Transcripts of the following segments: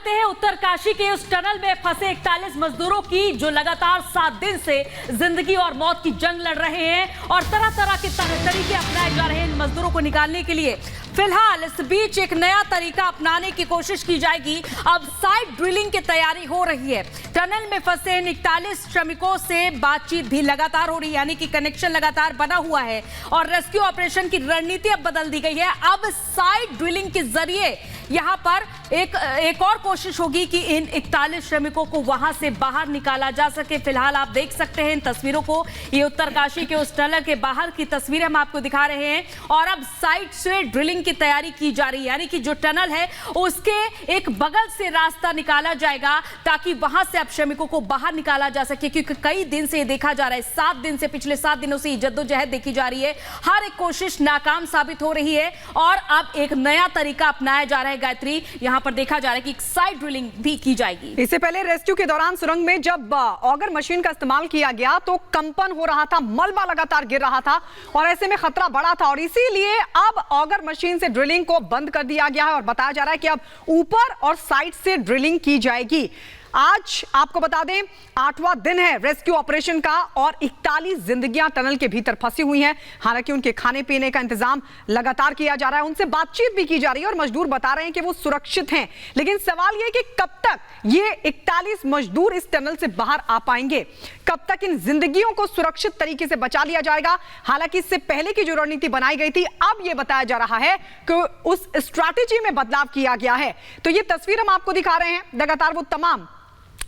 करते हैं उत्तरकाशी के उस टनल में फंसे 41 मजदूरों की, जो लगातार 7 दिन से जिंदगी और मौत की जंग लड़ रहे हैं और तरह तरह के तरीके अपनाए जा रहे हैं इन मजदूरों को निकालने के लिए। फिलहाल इस बीच एक नया तरीका अपनाने की कोशिश की जाएगी। अब साइड ड्रिलिंग की तैयारी हो रही है। टनल में फंसे इन 41 श्रमिकों से बातचीत भी लगातार हो रही है, यानी कि कनेक्शन लगातार बना हुआ है और रेस्क्यू ऑपरेशन की रणनीति अब बदल दी गई है। अब साइड ड्रिलिंग के जरिए यहां पर एक और कोशिश होगी कि इन 41 श्रमिकों को वहां से बाहर निकाला जा सके। फिलहाल आप देख सकते हैं इन तस्वीरों को, ये उत्तरकाशी के उस टनल के बाहर की तस्वीरें हम आपको दिखा रहे हैं और अब साइड से ड्रिलिंग की तैयारी की जा रही है, यानी कि जो टनल है उसके एक बगल से रास्ता निकाला जाएगा ताकि वहां से अब श्रमिकों को बाहर निकाला जा सके। क्योंकि कई दिन से ये देखा जा रहा है, 7 दिन से, पिछले 7 दिनों से जद्दोजहद देखी जा रही है, हर एक कोशिश नाकाम साबित हो रही है और अब एक नया तरीका अपनाया जा रहा है। गायत्री, यहां पर देखा जा रहा है कि एक साइड ड्रिलिंग भी की जाएगी। इससे पहले रेस्क्यू के दौरान सुरंग में जब ऑगर मशीन का इस्तेमाल किया गया तो कंपन हो रहा था, मलबा लगातार गिर रहा था और ऐसे में खतरा बढ़ा था और इसीलिए अब ऑगर मशीन से ड्रिलिंग को बंद कर दिया गया है और बताया जा रहा है कि अब ऊपर और साइड से ड्रिलिंग की जाएगी। आज आपको बता दें 8वां दिन है रेस्क्यू ऑपरेशन का और 41 जिंदगियां टनल के भीतर फंसी हुई हैं। हालांकि उनके खाने पीने का इंतजाम लगातार किया जा रहा है, उनसे बातचीत भी की जा रही है और मजदूर बता रहे हैं कि वो सुरक्षित हैं। लेकिन सवाल यह कि कब तक ये 41 मजदूर इस टनल से बाहर आ पाएंगे, कब तक इन जिंदगियों को सुरक्षित तरीके से बचा लिया जाएगा। हालांकि इससे पहले की जो रणनीति बनाई गई थी, अब यह बताया जा रहा है कि उस स्ट्रैटेजी में बदलाव किया गया है। तो ये तस्वीर हम आपको दिखा रहे हैं, लगातार वो तमाम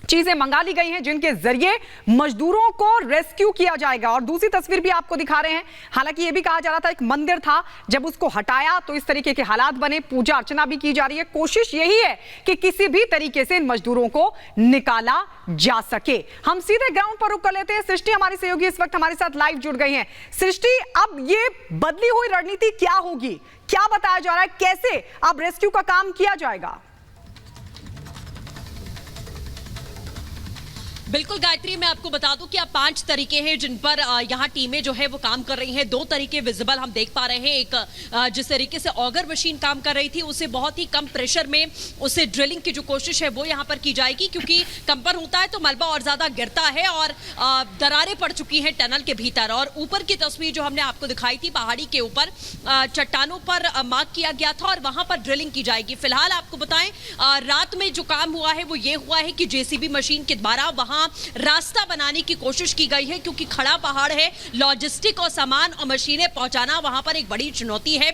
चीजें मंगा ली गई हैं जिनके जरिए मजदूरों को रेस्क्यू किया जाएगा और दूसरी तस्वीर भी आपको दिखा रहे हैं। हालांकि यह भी कहा जा रहा था एक मंदिर था, जब उसको हटाया तो इस तरीके के हालात बने, पूजा अर्चना भी की जा रही है। कोशिश यही है कि किसी भी तरीके से इन मजदूरों को निकाला जा सके। हम सीधे ग्राउंड पर रुक कर लेते हैं। सृष्टि हमारी सहयोगी इस वक्त हमारे साथ लाइव जुड़ गई हैं। सृष्टि, अब ये बदली हुई रणनीति क्या होगी, क्या बताया जा रहा है, कैसे अब रेस्क्यू का काम किया जाएगा? बिल्कुल गायत्री, मैं आपको बता दूं कि अब 5 तरीके हैं जिन पर यहाँ टीमें जो है वो काम कर रही हैं। 2 तरीके विजिबल हम देख पा रहे हैं। एक जिस तरीके से ऑगर मशीन काम कर रही थी, उसे बहुत ही कम प्रेशर में उसे ड्रिलिंग की जो कोशिश है वो यहाँ पर की जाएगी, क्योंकि कंपन होता है तो मलबा और ज्यादा गिरता है और दरारें पड़ चुकी हैं टनल के भीतर। और ऊपर की तस्वीर जो हमने आपको दिखाई थी, पहाड़ी के ऊपर चट्टानों पर मार्क किया गया था और वहां पर ड्रिलिंग की जाएगी। फिलहाल आपको बताएं, रात में जो काम हुआ है वो ये हुआ है कि जेसीबी मशीन के द्वारा वहां रास्ता बनाने की कोशिश की गई है, क्योंकि खड़ा पहाड़ है, लॉजिस्टिक और सामान और मशीनें पहुंचाना वहां पर एक बड़ी चुनौती है।